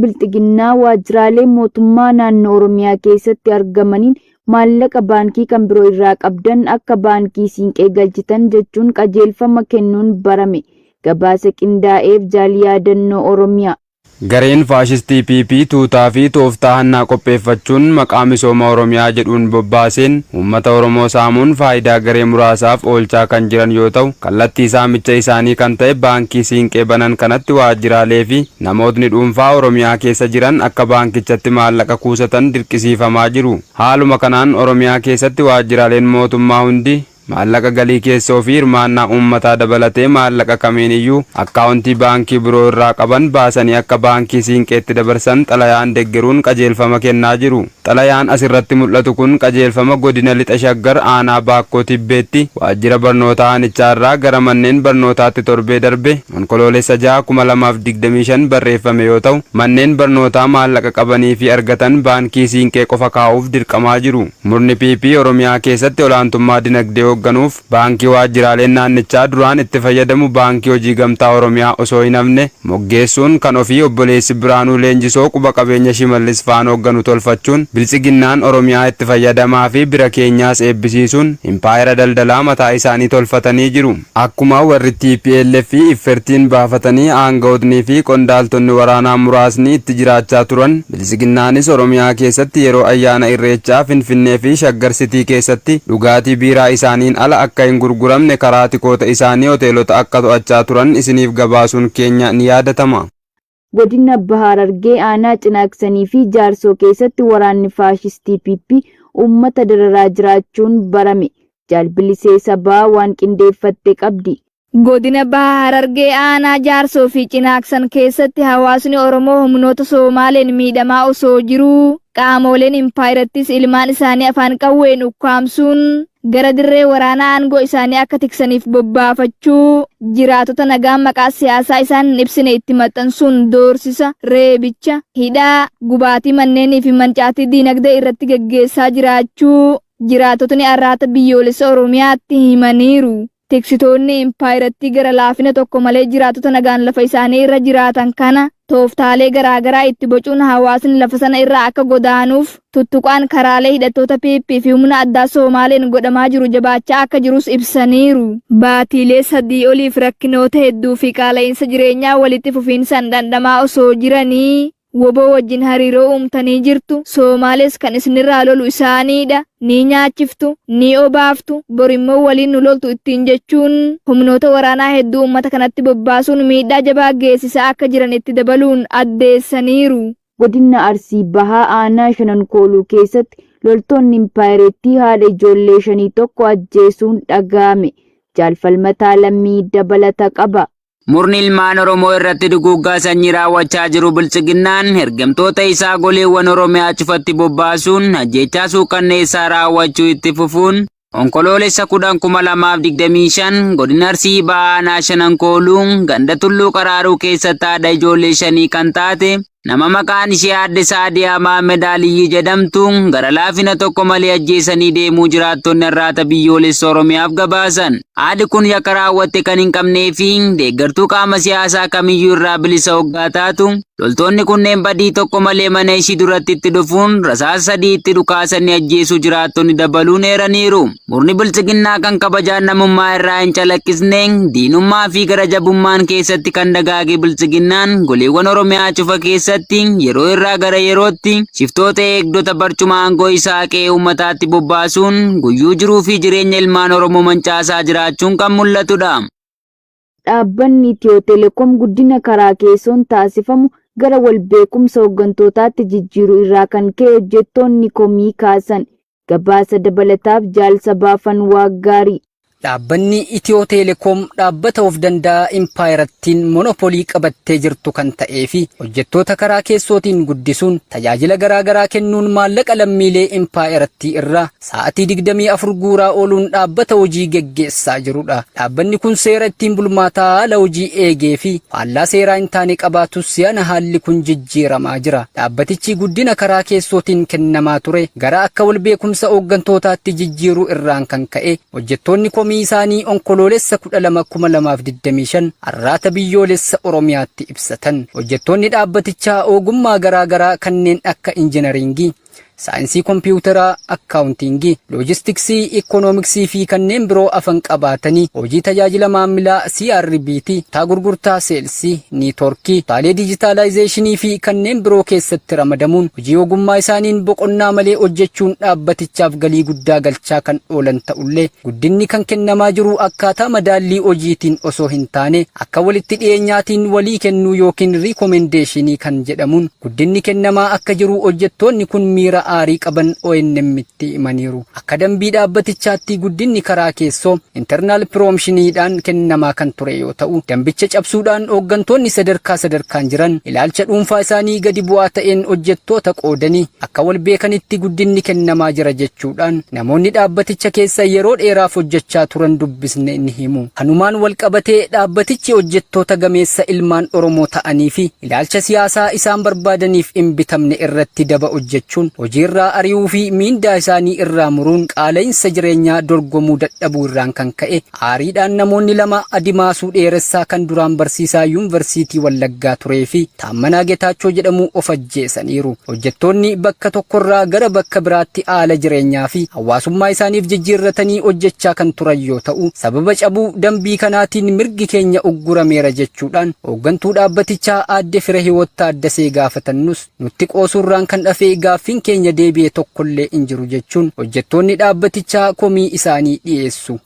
bilxiginnaa waajjiraalee mootummaa naannoo Oromiyaa keessatti argamaniin maallaqa baankii kan biroo irraa qabdan akka baankii siinqee galchitan jechuun qajeelfama kennuun barame. Gabaasa qindaa'eef Jaalii Yaadannoo Oromiyaa. Gareen faashistii PP tuutaa fi tooftaa hannaa qopheeffachuun maqaa misooma Oromiyaa jedhuun bobbaaseen uummata Oromoo saamuun faayidaa garee muraasaaf oolchaa kan jiran yoo ta'u, kallattii saamicha isaanii kan ta'e baankii siinqee banan kanatti waajjiraalee fi namootni dhuunfaa Oromiyaa keessa jiran akka baankichatti maallaqa kuusatan dirqisiifamaa jiru. Haaluma kanaan Oromiyaa keessatti waajjiraaleen mootummaa hundi maallaqa galii keessoo fi hirmaannaa uummataa dabalatee maallaqa kamiiniyyuu akkaawuntii baankii biroo irraa qaban baasanii akka baankii siinqeetti dabarsan xalayaan deggeruun qajeelfama kennaa jiru. Xalayaan asirratti mul'atu kun qajeelfama godina lixa shaggar aanaa baakkoo tibbeetti waajjira barnootaa aanichaarraa gara manneen barnootaatti torbee darbe onkoloolessa 6/2025 barreeffame yoo ta'u, manneen barnootaa maallaqa qabanii fi argatan baankii siinqee qofa kaa'uuf dirqamaa jiru. Murni PP Oromiyaa keessatti olaantummaa dinagdee hoogganuuf baankii waajjiraaleen naannichaa duraan itti fayyadamu baankii hojii gamtaa Oromiyaa osoo hin hafne moggeessuun kan ofii obboleessi Biraanuu Leenjisoo quba qabeenya Shimallis Faan hoogganu tolfachuun biltsiginnaan Oromiyaa itti fayyadamaa fi bira keenyaas eebbisiisuun impaayera daldalaa mataa isaanii tolfatanii jiru. Akkuma warri TPLF fi Iffertiin baafatanii aangawootnii fi qondaaltonni waraanaa muraasni itti jiraachaa turan, biltsiginnaanis Oromiyaa keessatti yeroo ayyaana Irreechaa Finfinnee fi Shaggar Sitii keessatti dhugaatii biiraa isaanii ala akka hin gurguramne karaa tikoota isaanii hoteelota akka to'achaa turan isiniif gabaasuun keenya ni yaadatama. Godina Bahaa Harargee aanaa Cinaaksanii fi Jaarsoo keessatti waraanni faashistii PP uummata dararaa jiraachuun barame. Jaalbilisee sabaa waan qindeeffatte qabdi. Godina Bahaa Harargee aanaa Jaarsoo fi Cinaaksan keessatti hawaasni Oromoo humnoota Somaaleen miidhamaa osoo jiruu qaamoleen impaayirattis ilmaan isaanii afaan qawween ukkaamsuun gara dirree waraanaa aangoo isaanii akka tiksaniif bobbaafachuu jiraatota nagaan maqaa siyaasaa isaan hin ibsine itti maxxansuun doorsisa, reebicha, hidhaa, gubaatii manneenii fi mancaatii diinagdee irratti gaggeessaa jiraachuu jiraatotni arraata biyyoolessa Oromiyaatti himaniiru. Tiksitoonni impaayirattii gara laafina tokko malee jiraatota nagaan lafa isaanii irra jiraatan kana tooftaalee garaagaraa itti bocuun hawaasni lafa sana irraa akka godaanuuf tuttuqaan karaalee hidhattoota PP fi humna addaa Somaaleen godhamaa jiru jabaachaa akka jirus ibsaniiru. Baatiilee 3 oliif rakkinoota hedduu fi qaala'insa jireenyaa walitti fufiinsaan dhandhamaa osoo jiranii woboo wajjin hariiroo uumtanii jirtu. Somaalees kan isinirraa lolu isaaniidha. Ni nyaachiftu, ni obaaftu, borimmoo waliin nu loltu ittiin jechuun humnoota waraanaa hedduu uummata kanatti bobbaasuun miidhaa jabaa geessisaa akka jiran itti dabaluun addeessaniiru. Godina Arsii Bahaa aanaa Shanankooluu keessatti loltoonni impaayireettii haadha ijoollee 5 ajjeesuun dhaga'ame. Jaalfalmataa Lammii dabalata qaba. Murni ilmaan Oromoo irratti duguuggaa sanyii raawwachaa jiru biltsiginnaan ergamtoota isaa goleewwan Oromiyaa cufatti bobbaasuun ajjeechaa suukanneessaa raawwachuu itti fufuun onkoloolessa 10/2025 godina Arsii Bahaa aanaa Shanankooluu ganda Tulluu Qaraaruu keessatti haadha ijoollee 5 kan taate nama maqaan ishee Aadde Saadiyaa Maammed Aliyyi jedhamtu gara laafina tokko malee ajjeesanii deemuu jiraattonni arraata biyyoolessa Oromiyaaf gabaasan. Haadhi kun yakka raawwatte kan hin qabnee fi deeggartuu qaama siyaasaa kamiyyuu irraa bilisa hoggaa taatu loltoonni kunneen badii tokko malee mana ishii duratti itti dhufuun rasaasa 3 itti dhukaasanii ajjeesuu jiraattonni dabaluun eeraniiru. Murni biltsiginnaa kan kabajaan namummaa irraa hin calaqqisne diinummaa fi gara jabummaan keessatti kan dagaage biltsiginnaan goleewwan Oromiyaa cufa keessatti yeroo irraa gara yerootti shiftoota eegdota barcuma aangoo isaa qe'ee uummataatti bobbaasuun guyyuu jiruu fi jireenya ilmaan Oromoo mancaasaa jiraachuun kan mul'atudha. Dhaabbanni Itiyoo Telekoom guddina karaa keessoon taasifamu gara walbeekumsa hooggantootaatti jijjiiruu irraa kan ka'e hojjettoonni komii kaasan. Gabaasa dabalataaf Jaalsabaa Fanwaaggaarii. Dhaabbanni Itiyoo Telekoom dhaabbata of danda'a impaayirattiin monopolii qabattee jirtu kan ta'ee fi hojjettoota karaa keessootiin guddisuun tajaajila garaagaraa kennuun maallaqa lammiilee impaayirattii irraa sa'aatii 24 guuraa ooluun dhaabbata hojii geggeessaa jirudha. Dhaabbanni kun seera ittiin bulmaataa haala hojii eegee fi faallaa seeraa hin taane qabaatus si'ana haalli kun jijjiiramaa jira. Dhaabbatichi guddina karaa keessootiin kennamaa ture gara akka walbeekumsa hooggantootaatti jijjiiruu irraan kan ka'e hojjettoonni komii komii isaanii onkoloolessa 12/2025 arraata biyyoolessa Oromiyaatti ibsatan. Hojjettoonni dhaabbatichaa ogummaa garaa garaa kanneen akka injiinaringii, saayinsii kompiitaraa, akkaawuntiingii, loojistiksii, ikoonomiksii fi kanneen biroo afan qabaatanii hojii tajaajila maamilaa CRBT, gurgurtaa seelsii, niitoorkii, taalee dijitaalaayizeeshinii fi kanneen biroo keessatti ramadamuun hojii ogummaa isaaniin boqonnaa malee hojjechuun dhaabbatichaaf galii guddaa galchaa kan oolan ta'ullee guddinni kan kennamaa jiru akkaataa madaallii hojiitiin osoo hin taane akka walitti dhiyeenyaatiin walii kennuu yookiin riikomendeeshinii kan jedhamuun guddinni kennamaa akka jiru hojjettoonni kun miira aarii qaban ONM'tti himaniiru. Akka dambii dhaabbatichaatti guddinni karaa keessoo internal promotioniidhaan kennamaa kan ture yoo ta'u, dambicha cabsuudhaan hooggantoonni sadarkaan jiran ilaalcha dhuunfaa isaanii gadi bu'aa ta'een hojjettoota qoodanii akka wal beekanitti guddinni kennamaa jira jechuudhaan namoonni dhaabbaticha keessa yeroo dheeraaf hojjechaa turan dubbisne ni himu. Kanumaan wal qabatee dhaabbatichi hojjettoota gameessa ilmaan Oromoo ta'anii fi ilaalcha siyaasaa isaan barbaadaniif hin bitamne irratti daba hojjechuun hojiirraa ari'uu fi miindaa isaanii irraa muruun qaala'insa jireenyaa dorgomuu dadhabuu irraan kan ka'e aariidhaan namoonni lama Adimaasuu Dheeressaa kan duraan barsiisaa yuunivarsiitii Wallaggaa turee fi Taammanaa Getaachoo jedhamu of ajjeesaniiru. Hojjettoonni bakka tokkorraa gara bakka biraatti haala jireenyaa fi hawaasummaa isaaniif jijjiirratanii hojjechaa kan turan yoo ta'u, sababa cabuu dambii kanaatiin mirgi keenya uggurameera jechuudhaan hooggantuu dhaabbatichaa aadde Fireehiwoot Taaddasee gaafatannus nutti qoosuurraan kan dhafee gaaffiin keenya deebi'e tokkollee hin jiru jechuun hojjettoonni dhaabbatichaa komii isaanii dhiyeessu.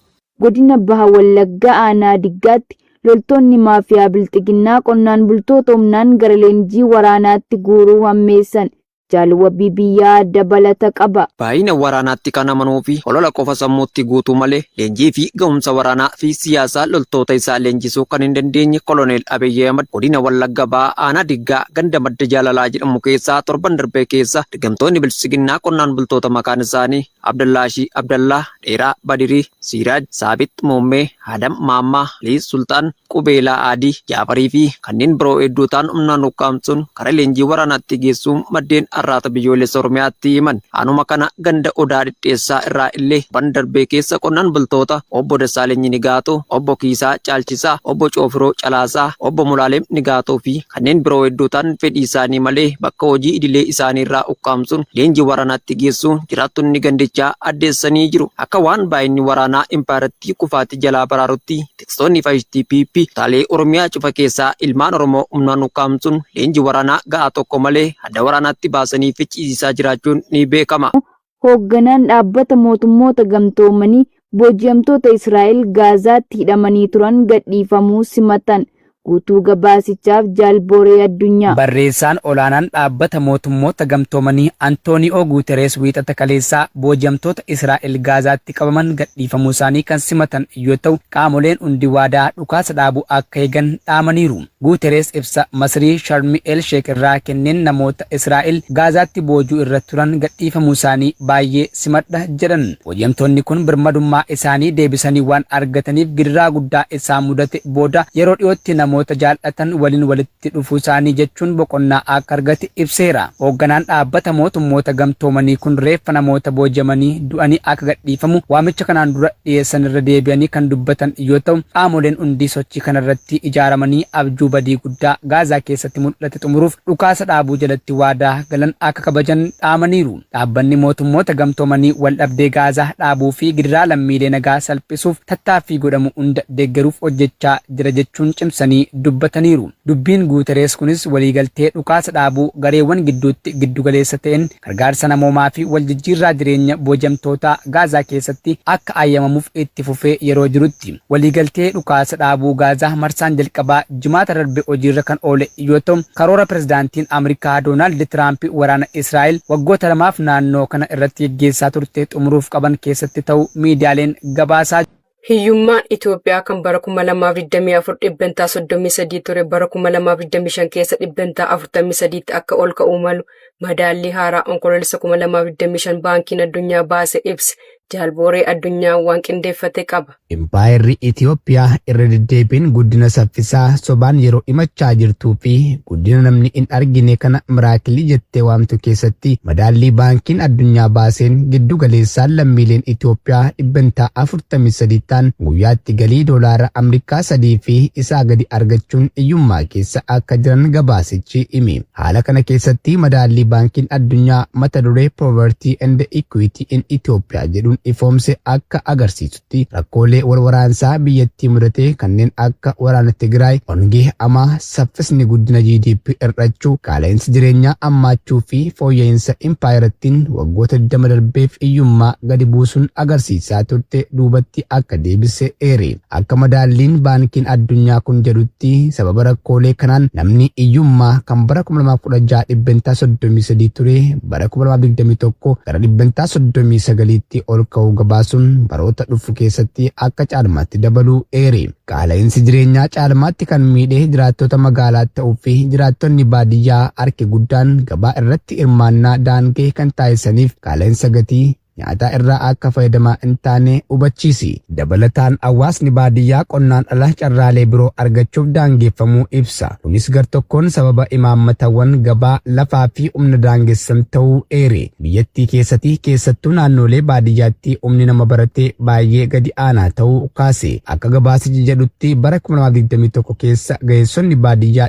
Godina Baha Wallaggaa aanaa Diggaatti loltoonni maafiyaa bilxiginnaa qonnaan bultoota humnaan gara leenjii waraanaatti guuruu hammeessan. Jaalwabii biyyaa dabalata qaba. Baay'ina waraanaatti kan amanuu fi olola qofa sammuutti guutuu malee leenjii fi ga'umsa waraanaa fi siyaasaa loltoota isaa leenjisuu kan hin dandeenye Koloneel Abiy Ahmed godina Wallagga Bahaa aanaa Diggaa ganda madda jaalalaa jedhamu keessaa torban darbee keessa dirqamtoonni bilisiginnaa qonnaan bultoota maqaan isaanii Abdallaashii Abdallaa, Dheeraa Badirii, Siiraaj, Saabit Muummee, Adam Maammaa, Liis Sultaan, Qubeelaa Aadii, Jaafarii fi kanneen biroo hedduu ta'an humnaan ukkaamsuun karaa leenjii waraanaatti geessuun maddeen arraata biyyoolessa Oromiyaatti himan. Anuma kana ganda Odaa Dhidheessaa irraa illee ban darbee keessa qonnaan bultoota obbo Dassaalenyi Nigaatoo, obbo Kiisaa Caalchisaa, obbo Coofiroo Calaasaa, obbo Mulaaleem Nigaatoo fi kanneen biroo hedduu ta'an fedhii isaanii malee bakka hojii idilee isaanii irraa ukkaamsuun leenjii waraanaatti geessuun jiraattonni gandichaa addeessanii jiru. Akka waan baay'inni waraanaa impaaratti kufaatti jalaa baraarutti tikstoonni FTPP taalee Oromiyaa cufa keessaa ilmaan Oromoo humnaan ukkaamsuun leenjii waraanaa ga'aa tokko malee adda waraanaatti baasanii fichisiisaa jiraachuun ni beekama. Hoogganaan dhaabbata mootummoota gamtoomanii booji'amtoota Israa'el Gaazaatti hidhamanii turan gadhiifamuu simatan. Guutuu gabaasichaaf Jaalboree Addunyaa. Barreessaan olaanaan dhaabbata mootummoota gamtoomanii Antooniyoo Guuterees wiixata kaleessaa booji'amtoota Israa'el Gaazaatti qabaman gadhiifamuu isaanii kan simatan yoo ta'u, qaamoleen hundi waadaa dhukaasa dhaabuu akka eegan dhaamaniiru. Guuterees ibsa Masrii Sharmi El Sheek irraa kenneen namoota Israa'el Gaazaatti boojuu irra turan gadhiifamuu isaanii baay'ee simadha jedhan. Booji'amtoonni kun birmadummaa isaanii deebisanii waan argataniif gidiraa guddaa isaan mudate booda yeroo dhiyootti namoota jaallatan waliin walitti dhufuu isaanii jechuun boqonnaa akka argate ibseera. Hoogganaan dhaabbata mootummoota gamtoomanii kun reeffa namoota booji'amanii du'anii akka gadhiifamu waamicha kanaan dura dhiyeessan irra deebi'anii kan dubbatan yoo ta'u, qaamoleen hundi sochii kanarratti ijaaramanii abjuu badii guddaa Gaazaa keessatti mul'ate xumuruuf dhukaasa dhaabuu jalatti waadaa galan akka kabajan dhaamaniiru. Dhaabbanni mootummoota gamtoomanii wal dhabdee Gaazaa dhaabuu fi gidiraa lammiilee nagaa salphisuuf tattaaffii godhamu hunda deeggaruuf hojjechaa jira jechuun cimsanii dubbataniiru. Dubbiin Guuterees kunis waliigaltee dhukaasa dhaabuu gareewwan gidduutti giddugaleessa ta'een gargaarsa namoomaa fi waljijjiirraa jireenya booji'amtoota Gaazaa keessatti akka ayyamamuuf itti fufee yeroo jirutti waliigaltee dhukaasa dhaabuu Gaazaa marsaan jalqabaa jimaata darbe hojiirra kan oole yoo ta'u, karoora pirezidaantiin Ameerikaa Doonaald Tiraamp waraana Israa'el waggoota lamaaf naannoo kana irratti geggeessaa turte xumuruuf qaban keessatti ta'uu miidiyaaleen gabaasaa. Hiyyummaan Itoophiyaa kan bara 2024 dhibbantaa 33 ture bara 2025 keessa dhibbantaa 43 akka ol ka'uu malu madaallii haaraa onkoloolessa 2025 baankiin addunyaa baase ibse. Jaalbooree addunyaa waan qindeeffate qaba. Impaayerri Itoophiyaa irra deddeebiin guddina saffisaa sobaan yeroo himachaa jirtuu fi guddina namni hin argine kana miraakilii jettee waamtu keessatti madaallii baankiin addunyaa baaseen giddu galeessaan lammiileen Itoophiyaa 43 ta'an guyyaatti galii doolaara Ameerikaa 3 fi isaa gadi argachuun hiyyummaa keessa akka jiran gabaasichi hime. Haala kana keessatti madaallii baankiin addunyaa mata duree Poverty and Equity in Ethiopia jedhuun ifoomse akka agarsiisutti rakkoolee waraansaa biyyattii mudate kanneen akka waraana Tigraay, hongee hamaa, saffisni guddina GDP hir'achuu, qaala'insi jireenyaa ammaachuu fi fooyya'insa impaayerattiin waggoota 20 darbeef hiyyummaa gadi buusuun agarsiisaa turte duubatti akka deebise eere. Akka madaalliin baankiin addunyaa kun jedhutti sababa rakkoolee kanaan namni hiyyummaa kan bara 2016 33 ture bara 2021 gara 39tti ol ka'uu gabaasuun baroota dhufu keessatti akka caalmaatti dabaluu eere. Qaala'insi jireenyaa caalmaatti kan miidhee jiraattota magaalaa ta'uu fi jiraattonni baadiyyaa harki guddaan gabaa irratti hirmaannaa daangee kan taasisaniif qaala'insa gatii nyaataa irraa akka fayyadamaa hin taane hubachiisi. Dabalataan hawaasni baadiyyaa qonnaan ala carraalee biroo argachuuf daangeffamuu ibsa. Kunis gartokkoon sababa imaammatawwan gabaa lafaa fi humna daangessan ta'uu eere. Biyyattii keessatti keessattuu naannolee baadiyyaatti humni nama baratee baay'ee gadi aanaa ta'uu kaase. Akka gabaasichi jedhutti bara 2021 keessa ga'eessonni baadiyyaa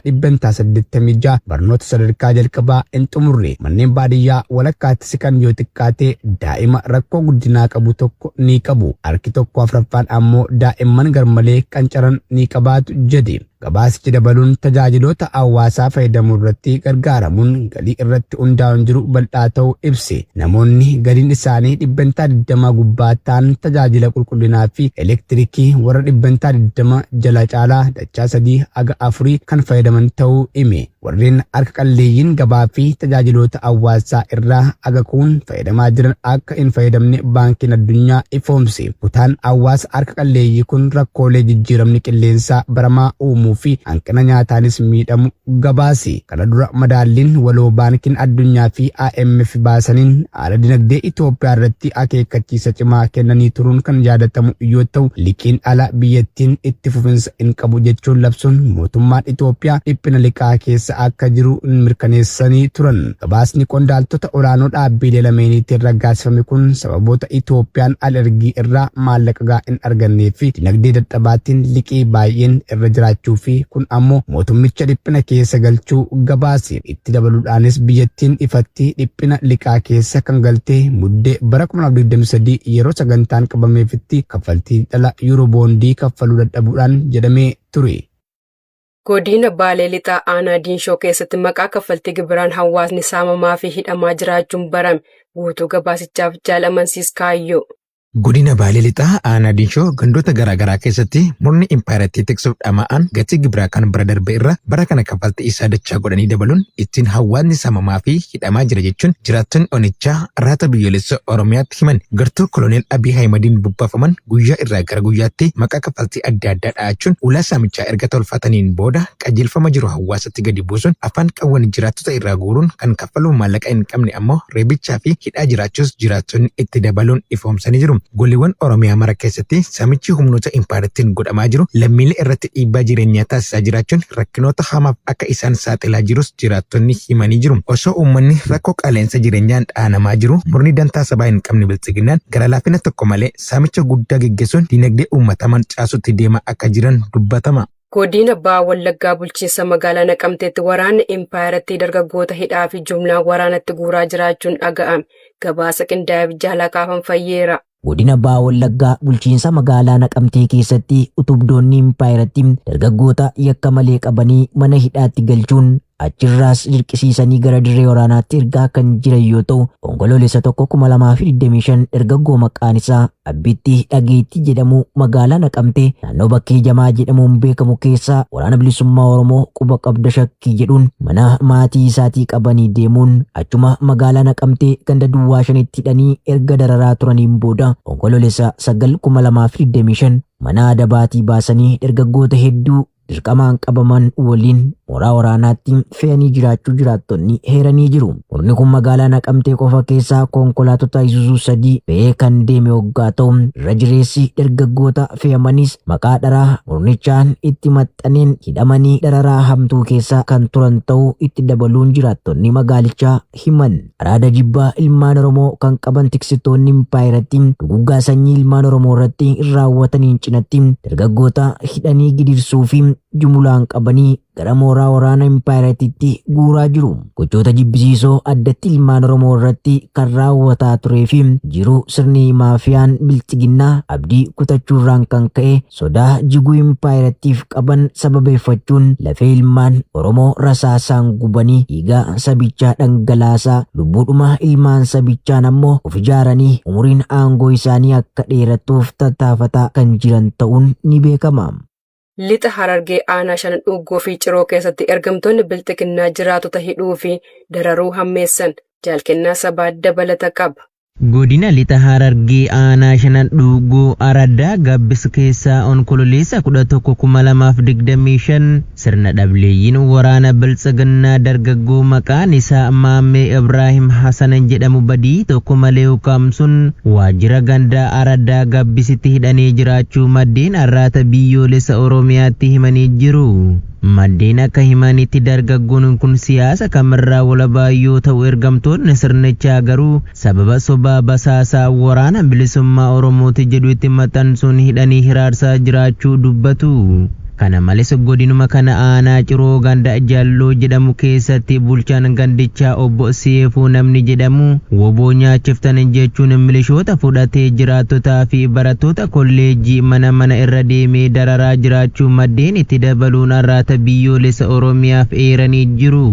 86 barnoota sadarkaa jalqabaa hin xumurre. Manneen baadiyyaa walakkaatti siqan yoo xiqqaate daa'ima rakkoo guddinaa qabu tokko ni qabu. Harki tokko afraffaan ammoo daa'imman garmalee qancaran ni qabaatu jedhe. Gabaasichi dabaluun tajaajiloota hawaasaa fayyadamuu irratti gargaaramuun galii irratti hundaa'uun jiru bal'aa ta'uu ibse. Namoonni galiin isaanii 20% gubbaa ta'an tajaajila qulqullinaa fi elektirikii warra 20% jala caalaa dachaa 3 haga 4 kan fayyadaman ta'uu hime. Warreen harka qalleeyyiin gabaa fi tajaajiloota hawaasaa irraa haga kuun fayyadamaa jiran akka hin fayyadamne baankiin addunyaa ifoomse. Kutaan hawaasa harka qalleeyyii kun rakkoolee jijjiiramni qilleensaa baramaa uumuu fi hanqina nyaataanis miidhamu gabaase. Kana dura madaalliin waloo baankiin addunyaa fi IMF baasaniin haala dinagdee Itoophiyaa irratti akeekkachiisa cimaa kennanii turuun kan yaadatamu yoo ta'u, liqiin ala biyyattiin itti fufinsa hin qabu jechuun labsuun mootummaan Itoophiyaa dhiphina liqaa keessa akka jiru mirkaneessanii turan. Gabaasni qondaaltota olaanoo dhaabbilee lameeniitiin raggaasifame kun sababoota Itoophiyaan al-ergii irraa maallaqa gahaa hin argannee fi dinagdee dadhabaatiin liqii baay'een irra jiraachuu fi kun ammoo mootummicha dhiphina keessa galchuu gabaase. Itti dabaluudhaanis biyyattiin ifatti dhiphina liqaa keessa kan galtee muddee bara 2023 yeroo sagantaan qabameefitti kaffaltii dhala yuuroo boondii kaffaluu dadhabuudhaan jedhamee ture. Godina Baalee Lixaa Aanaa Diinshoo keessatti maqaa kaffaltii gibiraan hawaasni saamamaa fi hidhamaa jiraachuun barame. Guutuu gabaasichaaf jaalamansiis kaayyoo. Godina Baalee Lixaa Aanaa Diinshoo gandoota garaagaraa keessatti murni impaayiratii tiksuuf dhama'an gatii gibiraa kan bira darbe irra bara kana kaffaltii isaa dachaa godhanii dabaluun ittiin hawaasni saamamaa fi hidhamaa jira jechuun jiraattonni onichaa raata biyyoolessa Oromiyaatti himan. Gartuu koloneel Abiy Ahimadiin bubbaafaman guyyaa irraa gara guyyaatti maqaa kaffaltii adda addaa dha'achuun ulaa saamichaa erga tolfataniin booda qajeelfama jiru hawaasatti gadi buusuun afaan qawwan jiraattota irraa guuruun kan kaffaluu maallaqa hin qabne ammoo reebichaa fi hidhaa jiraachuus jiraattonni itti dabaluun ifoomsanii jiru. Golliiwwan Oromiyaa mara keessatti saamichi humnoota impaayiratiin godhamaa jiru lammiilee irratti dhiibbaa jireenyaa taasisaa jiraachuun rakkinoota hamaaf akka isaan saaxilaa jirus jiraattonni himanii jiru. Osoo uummanni rakkoo qaala'insa jireenyaan dhaanamaa jiru murni dantaa sabaa hin qabne biltsiginnaan gara laafina tokko malee saamicha guddaa geggeessuun dinagdee uummata mancaasutti deemaa akka jiran dubbatama. Godina Bahaa Wallaggaa bulchiinsa magaalaa Naqamteetti waraanni impaayiratii dargaggoota hidhaa fi jumlaan waraanatti guuraa jiraachuun dhaga'ame. Gabaasa qindaa'eef jaalaa kaafan fayyeera. Godina Bahaa Wallaggaa bulchiinsa magaalaa Naqamtee keessatti utubdoonni impaayiratii dargaggoota yakka malee qabanii mana hidhaatti galchuun achirraas dirqisiisanii gara dirree waraanaatti ergaa kan jiran yoo ta'u, onkoloolessa tokko 2025 dargaggoo maqaan isaa Abbitti Dhageetti jedhamu magaalaa Naqamtee naannoo bakkee Jamaa jedhamuun beekamu keessa waraana bilisummaa Oromoo quba qabda shakkii jedhuun mana maatii isaatii qabanii deemuun achuma magaalaa Naqamtee ganda duwwaa 5tti hidhanii erga dararaa turaniin booda onkoloolessa 9 2025 mana adabaatii baasanii dargaggoota hedduu dirqamaan qabaman waliin mooraa waraanaatti fe'anii jiraachuu jiraattonni heeranii jiru. Murni kun magaalaa Naqamtee qofa keessaa konkolaattota Isuuzuu 3 fe'ee kan deeme waggaa ta'u irra jireessi dargaggoota fe'amanis maqaa dharaa murnichaan itti maxxaneen hidhamanii dararaa hamtuu keessa kan turan ta'uu itti dabaluun jiraattonni magaalichaa himan. Araada jibbaa ilmaan Oromoo kan qaban tiksitoonni impaayiratti duguggaa sanyii ilmaan Oromoo irratti raawwataniin cinatti dargaggoota hidhanii gidirsuu fi jumulaan qabanii gara mooraa waraana impaayiratiitti guuraa jiru. Gochoota jibbisiisoo addatti ilmaan Oromoo irratti kan raawwataa turee fi jiru sirni maafiyaan bilchiginnaa abdii kutachuurraan kan ka'e sodaa jiguu impaayiratiif qaban sababeeffachuun lafee ilmaan Oromoo rasaasaan gubanii dhiiga sabichaa dhangalaasaa lubbuudhuma ilmaan sabichaan ammoo of ijaaranii umuriin aangoo isaanii akka dheeratuuf tattaafataa kan jiran ta'uun ni beekama. Lixa Harargee aanaa shanan dhuggoo fi ciroo keessatti ergamtoonni bilxiginnaa jiraatota hidhuu fi dararuu hammeessan jaalkennaa sabaa dabalata qaba. Godina lixa Harargee aanaa shanan dhuggoo Araddaa Gabbis keessaa onkololeessa 11/2025 sirna dhableeyyiin waraana biltsiginnaa dargaggoo maqaan isaa Maammee Ibraahim Hasan jedhamu badii tokko malee ukkaamsuun waajjira gandaa Araddaa Gabbisitti hidhanii jiraachuu maddeen arraata biyyoolessa Oromiyaatti himanii jiru. Maddeen akka himanitti dargaggoon kun siyaasa kamirraa walabaa yoo ta'u ergamtoonni sirnichaa garuu sababa sobaa basaasaa waraana bilisummaa Oromooti jedhu itti maxxansuun hidhanii hiraarsaa jiraachuu dubbatu. Kana malees godinuma kana aanaa ciroo ganda Jaalloo jedhamu keessatti bulchaan gandichaa obbo Seefuu namni jedhamu woboo nyaachiftan jechuun milishoota fudhatee jiraattotaa fi barattoota kolleejjii mana irra deemee dararaa jiraachuu maddeen itti dabaluun arraata biyyoolessa Oromiyaaf eeranii jiru.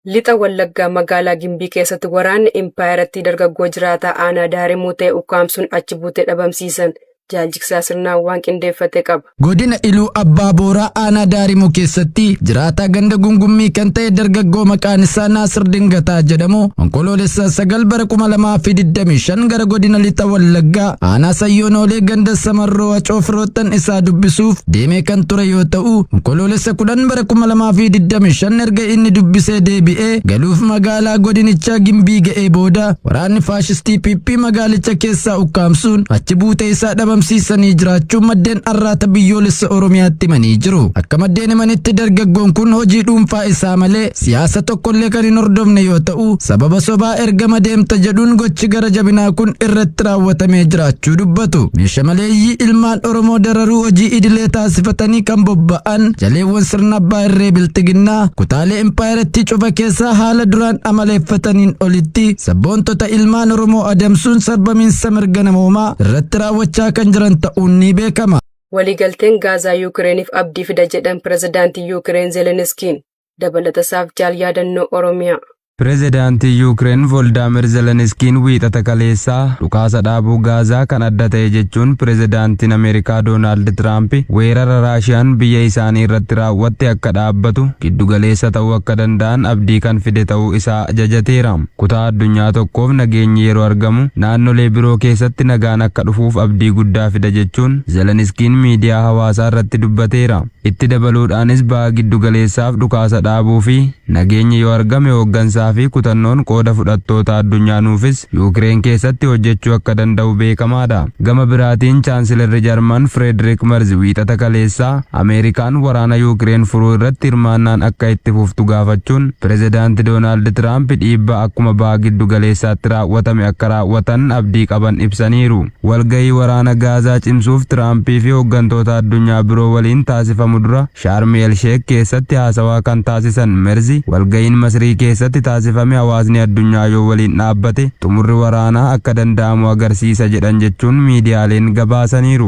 Lixa Wallaggaa magaalaa Gimbii keessatti waraanni impaayiratti dargaggoo jiraataa aanaa Daarimuu ta'e ukkaamsuun achi buutee dhabamsiisan. Jaaljiksaa sirnaan waan qindeeffate qaba. Godina Iluu Abbaa Booraa aanaa Daarimuu keessatti jiraataa ganda gungummii kan ta'e dargaggoo maqaan isaa Naasir Dingataa jedhamu onkoloolessa 9 bara 2025 gara godina Lixa Wallaggaa aanaa Sayyoonoolee ganda Samarroo Wacoo firoottan isaa dubbisuuf deemee kan ture yoo ta'u onkoloolessa 10 bara 2025 erga inni dubbisee deebi'ee galuuf magaalaa godinichaa Gimbii ga'ee booda waraanni faashistii PP magaalicha keessaa ukkaamsuun achi buutee isaa dhabamsiisanii jiraachuu maddeen arraata biyyoolessa Oromiyaatti himanii jiru. Akka maddeen himanitti dargaggoon kun hojii dhuunfaa isaa malee siyaasa tokkollee kan hin hordofne yoo ta'u sababa sobaa ergama deemta jedhuun gochi gara jabinaa kun irratti raawwatamee jiraachuu dubbatu. Meeshaa maleeyyii ilmaan Oromoo dararuu hojii idilee taasifatanii kan bobba'an jaleewwan sirna abbaa irree bilxiginnaa kutaalee impaayiratti cufa keessaa haala duraan amaleeffataniin olitti sabboontota ilmaan Oromoo adamsuun sarbamiinsa mirga namoomaa irratti raawwachaa kan jiran ta'uun ni beekama. Waliigalteen Gaazaa Yuukireeniif abdii fida jedhan pirezidaantii Yuukireen Zeleniskiin dabalata isaaf jaal yaadannoo Oromiyaa. Pireezidaantii Yuukireen Volodimir Zeleniskiin wiixata kaleessaa dhukaasa dhaabuu Gaazaa kan adda ta'e jechuun pireezidaantiin Ameerikaa Doonaald Tiraamp weerara Raashiyaan biyya isaanii irratti raawwatte akka dhaabbatu giddugaleessa ta'uu akka danda'an abdii kan fide ta'uu isaa ajajateera. Kutaa addunyaa tokkoof nageenyi yeroo argamu naannolee biroo keessatti nagaan akka dhufuuf abdii guddaa fida jechuun Zeleniskiin miidiyaa hawaasaa irratti dubbateera. Itti dabaluudhaanis baha giddugaleessaaf dhukaasa dhaabuu fi nageenyi yoo argame hooggansaa fi kutannoon qooda fudhattoota addunyaa nuufis Yuukireen keessatti hojjechuu akka danda'u beekamaadha. Gama biraatiin chaansilarri Jarman Frederick Merz wiixata kaleessaa Ameerikaan waraana Yuukireen furuu irratti hirmaannaan akka itti fuftu gaafachuun pireezidaanti Doonaald Tiraamp dhiibbaa akkuma baha giddugaleessaatti raawwatame akka raawwatan abdii qaban ibsaniiru. Walgahii waraana Gaazaa cimsuuf Tiraampii fi hooggantoota addunyaa biroo waliin taasifamu dura Sharm el Sheikh keessatti haasawaa kan taasisan Merzi walgahiin Masrii keessatti taasifame hawaasni addunyaa yoo waliin dhaabbate xumurri waraanaa akka danda'amu agarsiisa jedhan jechuun miidiyaaleen gabaasaniiru.